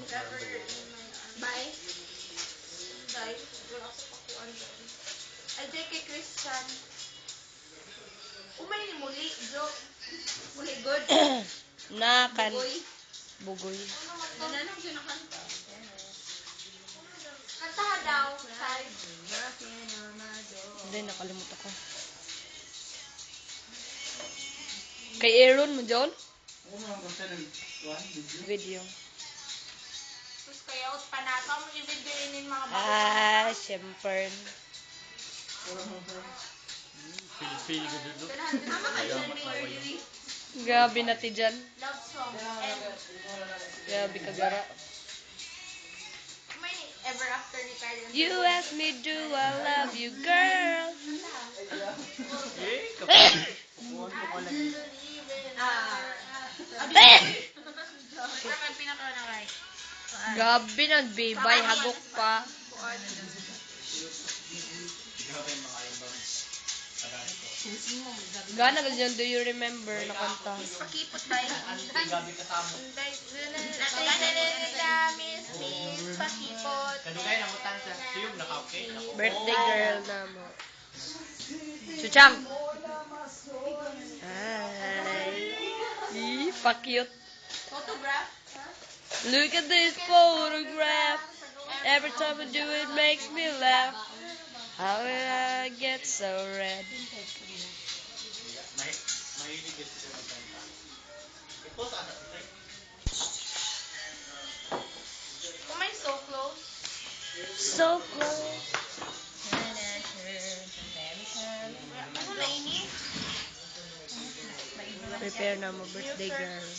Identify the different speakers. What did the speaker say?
Speaker 1: Never in my bye. Dahil, wala ko pakuan doon. Ay, kay Christian. Umay ni muli, Jo. Muli, good.
Speaker 2: Nakan.
Speaker 1: Bugoy.
Speaker 2: Bugoy.
Speaker 1: Nananong siya nakanta. Kanta daw, side.
Speaker 2: Hindi, nakalimutan ko. Kay Aaron mo, John? Video.
Speaker 1: Tapos kaya pa nato mo i-videoinin mga bata.
Speaker 2: Siyempre.
Speaker 3: Pili ko dito.
Speaker 1: Tama ka dyan, Mary.
Speaker 2: Gabi na ti dyan.
Speaker 1: Love song. And
Speaker 2: Gabi kagara.
Speaker 1: may ever after ni Karen.
Speaker 2: You ask me, do I love you, girl?
Speaker 1: Parang pinaka na right.
Speaker 2: Gabi na, bibay, hagok pa. Gana ka dyan, do you remember na kanta?
Speaker 1: Pakipot ba yun?
Speaker 3: Gabi kasama.
Speaker 1: Miss, pakipot.
Speaker 3: Kadugay na mo tansa. Siyog naka-okay.
Speaker 2: Birthday girl na mo. Chuchang! Ay, pa-cute.
Speaker 1: Photograph?
Speaker 2: Look at this photograph. Every time I do it makes me laugh. How did I get so red?
Speaker 3: Mahilig din sila magkanta. I-post ano?
Speaker 1: Oh, my so close.
Speaker 2: So close.
Speaker 1: Ano na ini?
Speaker 2: Prepare na mo, birthday girl.